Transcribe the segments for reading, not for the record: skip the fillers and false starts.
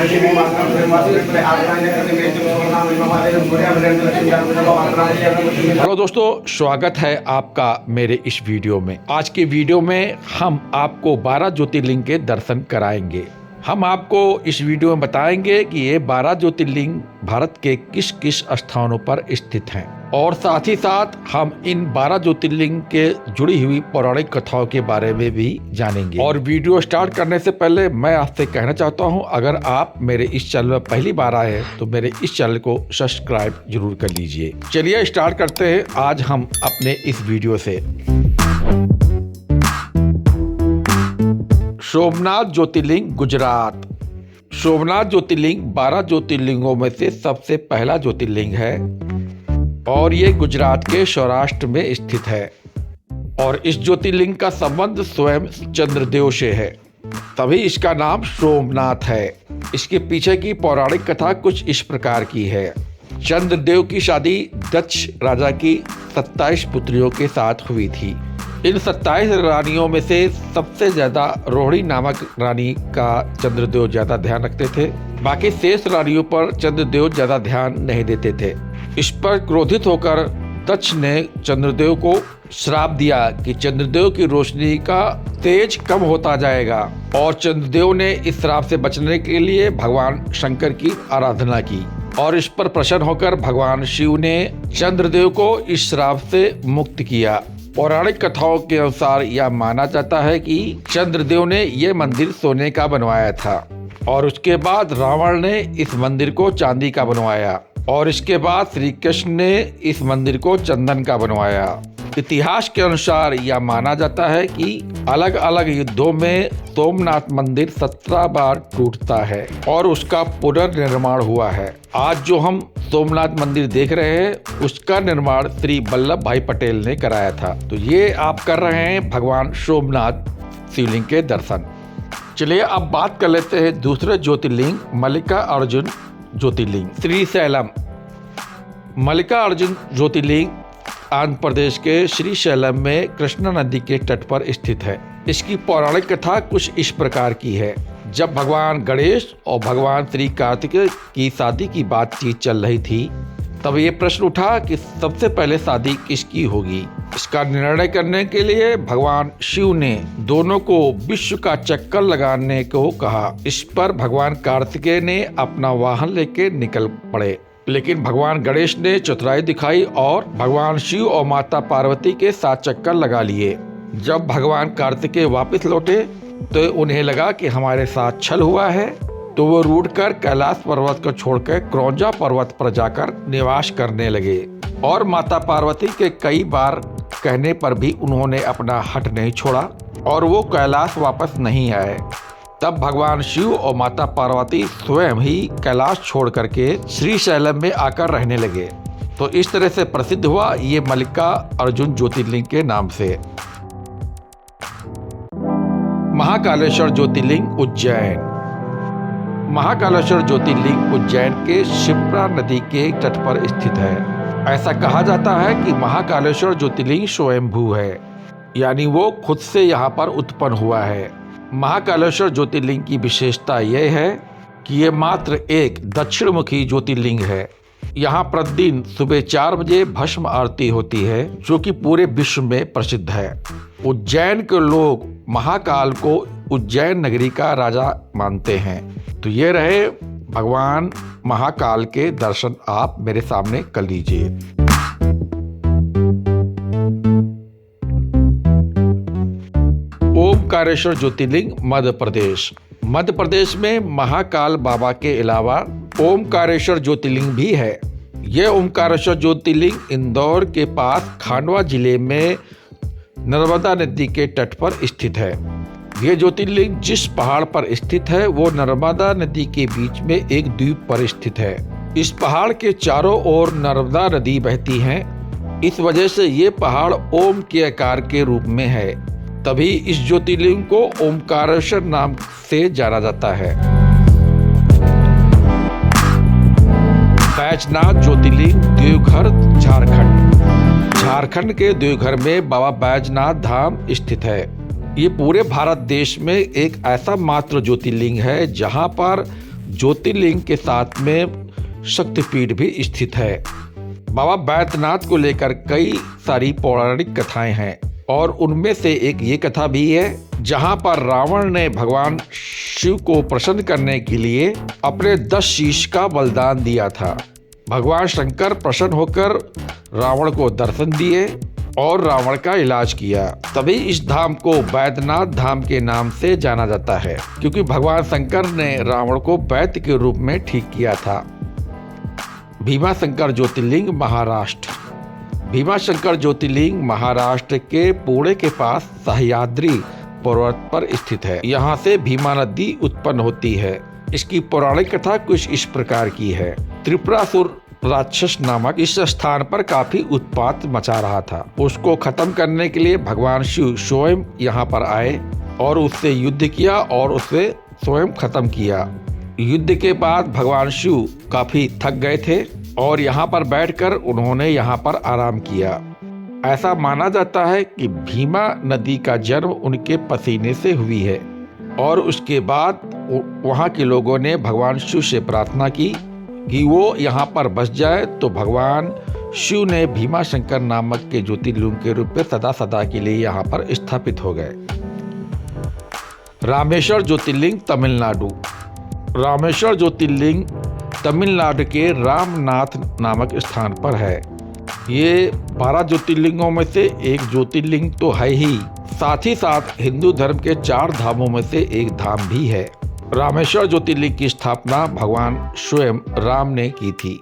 Hello दोस्तों, स्वागत है आपका मेरे इस वीडियो में। आज के वीडियो में हम आपको 12 ज्योतिर्लिंग के दर्शन कराएंगे। हम आपको इस वीडियो में बताएंगे कि ये 12 ज्योतिर्लिंग भारत के किस किस स्थानों पर स्थित हैं, और साथ ही साथ हम इन 12 ज्योतिर्लिंग के जुड़ी हुई पौराणिक कथाओं के बारे में भी जानेंगे। और वीडियो स्टार्ट करने से पहले मैं आपसे कहना चाहता हूं, अगर आप मेरे इस चैनल में पहली बार आए हैं तो मेरे इस चैनल को सब्सक्राइब जरूर कर लीजिए। चलिए स्टार्ट करते हैं आज हम अपने इस वीडियो से। सोमनाथ ज्योतिर्लिंग गुजरात। सोमनाथ ज्योतिर्लिंग 12 ज्योतिर्लिंगों में से सबसे पहला ज्योतिर्लिंग है और ये गुजरात के सौराष्ट्र में स्थित है। और इस ज्योतिर्लिंग का संबंध स्वयं चंद्रदेव से है, तभी इसका नाम सोमनाथ है। इसके पीछे की पौराणिक कथा कुछ इस प्रकार की है। चंद्रदेव की शादी दक्ष राजा की 27 पुत्रियों के साथ हुई थी। इन 27 रानियों में से सबसे ज्यादा रोहिणी नामक रानी का चंद्रदेव ज्यादा ध्यान रखते थे। बाकी शेष रानियों पर चंद्रदेव ज्यादा ध्यान नहीं देते थे। इस पर क्रोधित होकर दक्ष ने चंद्रदेव को श्राप दिया कि चंद्रदेव की रोशनी का तेज कम होता जाएगा, और चंद्रदेव ने इस श्राप से बचने के लिए भगवान शंकर की आराधना की। और इस पर प्रसन्न होकर भगवान शिव ने चंद्रदेव को इस श्राप से मुक्त किया। पौराणिक कथाओं के अनुसार यह माना जाता है कि चंद्रदेव ने यह मंदिर सोने का बनवाया था, और उसके बाद रावण ने इस मंदिर को चांदी का बनवाया, और इसके बाद श्री कृष्ण ने इस मंदिर को चंदन का बनवाया। इतिहास के अनुसार यह माना जाता है कि अलग अलग युद्धों में सोमनाथ मंदिर 17 बार टूटता है और उसका पुनर्निर्माण हुआ है। आज जो हम सोमनाथ मंदिर देख रहे हैं उसका निर्माण श्री वल्लभ भाई पटेल ने कराया था। तो ये आप कर रहे हैं भगवान सोमनाथ शिवलिंग के दर्शन। चलिए अब बात कर लेते हैं दूसरे ज्योतिर्लिंग मल्लिकार्जुन ज्योतिर्लिंग श्रीशैलम। मल्लिकार्जुन ज्योतिर्लिंग आंध्र प्रदेश के श्रीशैलम में कृष्णा नदी के तट पर स्थित है। इसकी पौराणिक कथा कुछ इस प्रकार की है। जब भगवान गणेश और भगवान श्री कार्तिकेय की शादी की बातचीत चल रही थी, तब ये प्रश्न उठा कि सबसे पहले शादी किसकी होगी। इसका निर्णय करने के लिए भगवान शिव ने दोनों को विश्व का चक्कर लगाने को कहा। इस पर भगवान कार्तिकेय ने अपना वाहन लेके निकल पड़े, लेकिन भगवान गणेश ने चतुराई दिखाई और भगवान शिव और माता पार्वती के साथ चक्कर लगा लिए। जब भगवान कार्तिकेय वापस लौटे तो उन्हें लगा कि हमारे साथ छल हुआ है, तो वो रूठकर कैलाश पर्वत को छोड़कर क्रौंजा पर्वत पर जाकर निवास करने लगे। और माता पार्वती के कई बार कहने पर भी उन्होंने अपना हट नहीं छोड़ा और वो कैलाश वापस नहीं आए। तब भगवान शिव और माता पार्वती स्वयं ही कैलाश छोड़ करके श्रीशैलम में आकर रहने लगे। तो इस तरह से प्रसिद्ध हुआ ये मल्लिकार्जुन ज्योतिर्लिंग के नाम से। महाकालेश्वर ज्योतिर्लिंग उज्जैन। महाकालेश्वर ज्योतिर्लिंग उज्जैन के शिप्रा नदी के तट पर स्थित है। ऐसा कहा जाता है कि महाकालेश्वर ज्योतिर्लिंग स्वयंभू है, यानी वो खुद से यहाँ पर उत्पन्न हुआ है। महाकालेश्वर ज्योतिर्लिंग की विशेषता यह है कि ये मात्र एक दक्षिणमुखी ज्योतिर्लिंग है। यहाँ प्रतिदिन सुबह 4 बजे भस्म आरती होती है, जो कि पूरे विश्व में प्रसिद्ध है। उज्जैन के लोग महाकाल को उज्जैन नगरी का राजा मानते हैं। तो ये रहे भगवान महाकाल के दर्शन, आप मेरे सामने कर लीजिए। ओमकारेश्वर ज्योतिर्लिंग मध्य प्रदेश। मध्य प्रदेश में महाकाल बाबा के अलावा ओमकारेश्वर ज्योतिर्लिंग भी है। यह ओमकारेश्वर ज्योतिर्लिंग इंदौर के पास खांडवा जिले में नर्मदा नदी के तट पर स्थित है। यह ज्योतिर्लिंग जिस पहाड़ पर स्थित है वो नर्मदा नदी के बीच में एक द्वीप पर स्थित है। इस पहाड़ के चारों ओर नर्मदा नदी बहती है। इस वजह से ये पहाड़ ओम के आकार के रूप में है, तभी इस ज्योतिर्लिंग को ओमकारेश्वर नाम से जाना जाता है। बैजनाथ ज्योतिर्लिंग देवघर झारखंड। झारखंड के देवघर में बाबा बैजनाथ धाम स्थित है। ये पूरे भारत देश में एक ऐसा मात्र ज्योतिर्लिंग है जहां पर ज्योतिर्लिंग के साथ में शक्तिपीठ भी स्थित है। बाबा बैद्यनाथ को लेकर कई सारी पौराणिक कथाएं हैं और उनमें से एक ये कथा भी है जहां पर रावण ने भगवान शिव को प्रसन्न करने के लिए अपने 10 शीश का बलिदान दिया था। भगवान शंकर प्रसन्न होकर रावण को दर्शन दिए और रावण का इलाज किया। तभी इस धाम को बैद्यनाथ धाम के नाम से जाना जाता है, क्योंकि भगवान शंकर ने रावण को वैद्य के रूप में ठीक किया था। भीमाशंकर ज्योतिर्लिंग महाराष्ट्र। भीमाशंकर ज्योतिर्लिंग महाराष्ट्र के पुणे के पास सह्याद्री पर्वत पर स्थित है। यहाँ से भीमा नदी उत्पन्न होती है। इसकी पौराणिक कथा कुछ इस प्रकार की है। त्रिपुरासुर राक्षस नामक इस स्थान पर काफी उत्पात मचा रहा था। उसको खत्म करने के लिए भगवान शिव स्वयं यहाँ पर आए और उससे युद्ध किया और उसे स्वयं खत्म किया। युद्ध के बाद भगवान शिव काफी थक गए थे और यहाँ पर बैठकर उन्होंने यहाँ पर आराम किया। ऐसा माना जाता है कि भीमा नदी का जन्म उनके पसीने से हुई है और उसके बाद वहाँ के लोगों ने भगवान शिव से प्रार्थना की कि वो यहाँ पर बस जाए, तो भगवान शिव ने भीमाशंकर नामक के ज्योतिर्लिंग के रूप में सदा सदा के लिए यहाँ पर स्थापित हो गए। रामेश्वर ज्योतिर्लिंग तमिलनाडु। रामेश्वर ज्योतिर्लिंग तमिलनाडु के रामनाथ नामक स्थान पर है। ये 12 ज्योतिर्लिंगों में से एक ज्योतिर्लिंग तो है ही, साथ ही साथ हिंदू धर्म के 4 धामों में से एक धाम भी है। रामेश्वर ज्योतिर्लिंग की स्थापना भगवान स्वयं राम ने की थी।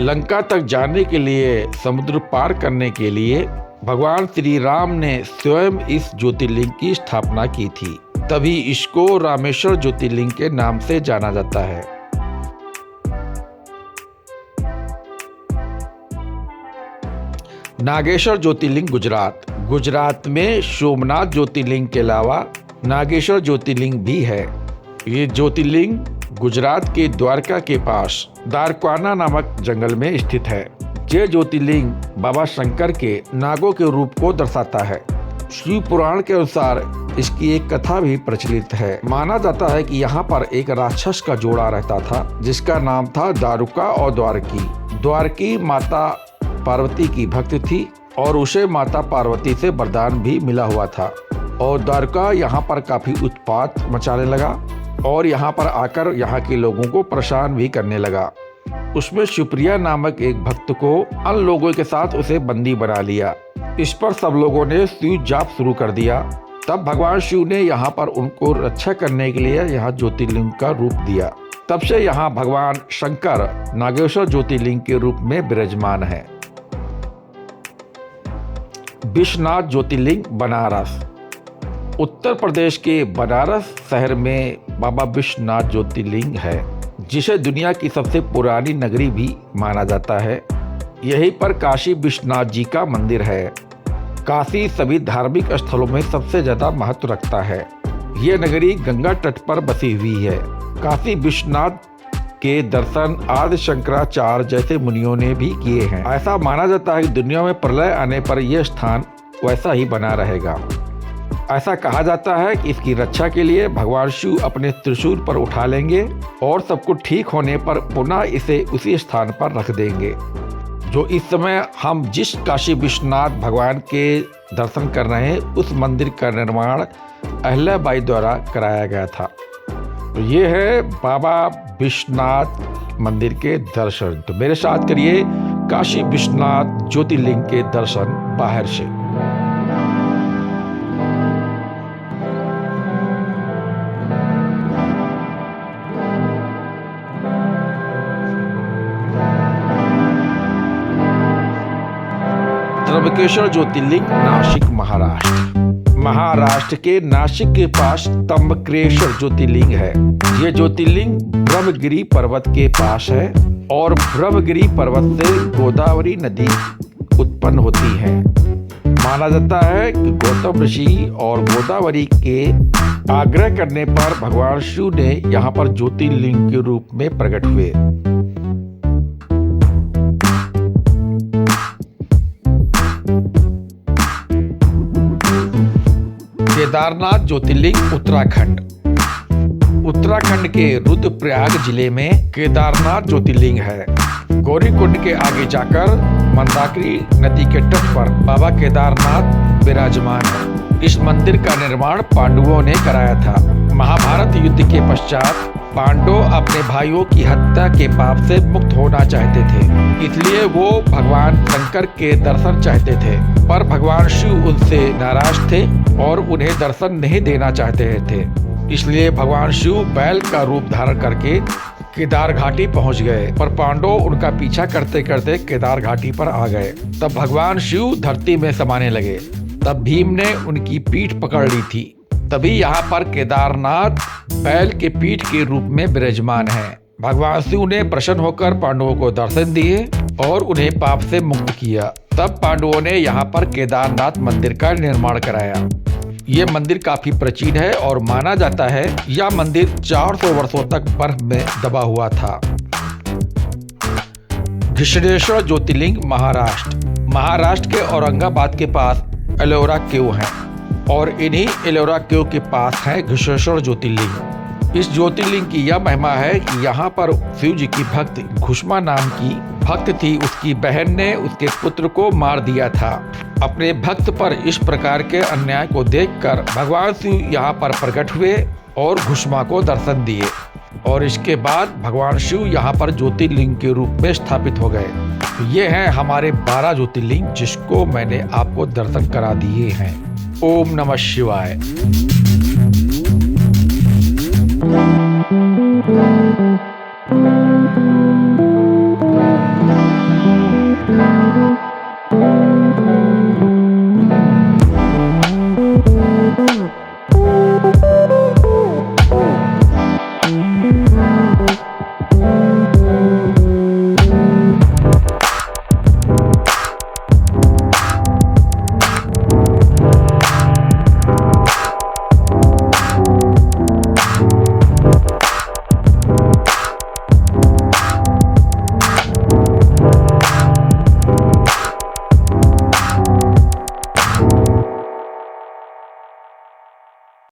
लंका तक जाने के लिए, समुद्र पार करने के लिए भगवान श्री राम ने स्वयं इस ज्योतिर्लिंग की स्थापना की थी। तभी इसको रामेश्वर ज्योतिर्लिंग के नाम से जाना जाता है। नागेश्वर ज्योतिर्लिंग गुजरात। गुजरात में सोमनाथ ज्योतिर्लिंग के अलावा नागेश्वर ज्योतिर्लिंग भी है। ये ज्योतिर्लिंग गुजरात के द्वारका के पास द्वारकाना नामक जंगल में स्थित है। ये ज्योतिर्लिंग बाबा शंकर के नागों के रूप को दर्शाता है। शिव पुराण के अनुसार इसकी एक कथा भी प्रचलित है। माना जाता है कि यहाँ पर एक राक्षस का जोड़ा रहता था जिसका नाम था दारुका और द्वारकी। द्वारकी माता पार्वती की भक्त थी और उसे माता पार्वती से वरदान भी मिला हुआ था और द्वारका यहाँ पर काफी उत्पात मचाने लगा और यहाँ पर आकर यहाँ के लोगों को परेशान भी करने लगा। उसमें शिवप्रिया नामक एक भक्त को अन्य लोगों के साथ उसे बंदी बना लिया। इस पर सब लोगों ने शिव जाप शुरू कर दिया। तब भगवान शिव ने यहाँ पर उनको रक्षा करने के लिए यहाँ ज्योतिर्लिंग का रूप दिया। तब से यहाँ भगवान शंकर नागेश्वर ज्योतिर्लिंग के रूप में विराजमान है। विश्वनाथ ज्योतिर्लिंग बनारस। उत्तर प्रदेश के बनारस शहर में बाबा विश्वनाथ ज्योतिर्लिंग है, जिसे दुनिया की सबसे पुरानी नगरी भी माना जाता है। यहीं पर काशी विश्वनाथ जी का मंदिर है। काशी सभी धार्मिक स्थलों में सबसे ज्यादा महत्व रखता है। यह नगरी गंगा तट पर बसी हुई है। काशी विश्वनाथ के दर्शन आदि शंकराचार्य जैसे मुनियों ने भी किए हैं। ऐसा माना जाता है कि दुनिया में प्रलय आने पर यह स्थान वैसा ही बना रहेगा। ऐसा कहा जाता है कि इसकी रक्षा के लिए भगवान शिव अपने त्रिशूल पर उठा लेंगे और सब कुछ ठीक होने पर पुनः इसे उसी स्थान पर रख देंगे। जो इस समय हम जिस काशी विश्वनाथ भगवान के दर्शन कर रहे हैं, उस मंदिर का निर्माण अहिल्याबाई द्वारा कराया गया था। तो ये है बाबा विश्वनाथ मंदिर के दर्शन। तो मेरे साथ करिए काशी विश्वनाथ ज्योतिर्लिंग के दर्शन बाहर से। त्र्यंबकेश्वर ज्योतिर्लिंग नासिक महाराष्ट्र। महाराष्ट्र के नासिक के पास त्र्यंबकेश्वर ज्योतिर्लिंग है। ये ज्योतिर्लिंग ब्रह्मगिरी पर्वत के पास है और ब्रह्मगिरी पर्वत से गोदावरी नदी उत्पन्न होती है। माना जाता है कि गौतम ऋषि और गोदावरी के आग्रह करने पर भगवान शिव ने यहाँ पर ज्योतिर्लिंग के रूप में प्रकट हुए। केदारनाथ ज्योतिर्लिंग उत्तराखंड। उत्तराखंड के रुद्रप्रयाग जिले में केदारनाथ ज्योतिर्लिंग है। गौरीकुंड के आगे जाकर मंदाकिनी नदी के तट पर बाबा केदारनाथ विराजमान है। इस मंदिर का निर्माण पांडवों ने कराया था। महाभारत युद्ध के पश्चात पांडव अपने भाइयों की हत्या के पाप से मुक्त होना चाहते थे, इसलिए वो भगवान शंकर के दर्शन चाहते थे, पर भगवान शिव उनसे नाराज थे और उन्हें दर्शन नहीं देना चाहते थे। इसलिए भगवान शिव बैल का रूप धारण करके केदार घाटी पहुंच गए, पर पांडव उनका पीछा करते करते केदार घाटी पर आ गए। तब भगवान शिव धरती में समाने लगे। तब भीम ने उनकी पीठ पकड़ ली थी। तभी यहाँ पर केदारनाथ बैल के पीठ के रूप में विराजमान है। भगवान शिव ने प्रसन्न होकर पांडवों को दर्शन दिए और उन्हें पाप से मुक्त किया। तब पांडवों ने यहाँ पर केदारनाथ मंदिर का निर्माण कराया। ये मंदिर काफी प्राचीन है और माना जाता है यह मंदिर 400 वर्षों तक बर्फ में दबा हुआ था। घृष्णेश्वर ज्योतिर्लिंग महाराष्ट्र के औरंगाबाद के पास एलोरा केव है और इन्हीं एलोरा केव के पास है घृष्णेश्वर ज्योतिर्लिंग। इस ज्योतिर्लिंग की यह महिमा है कि यहाँ पर शिव जी की भक्त घुष्मा नाम की भक्त थी। उसकी बहन ने उसके पुत्र को मार दिया था। अपने भक्त पर इस प्रकार के अन्याय को देखकर भगवान शिव यहाँ पर प्रकट हुए और घुष्मा को दर्शन दिए और इसके बाद भगवान शिव यहाँ पर ज्योतिर्लिंग के रूप में स्थापित हो गए। ये हैं हमारे 12 ज्योतिर्लिंग जिसको मैंने आपको दर्शन करा दिए हैं। ओम नमः शिवाय।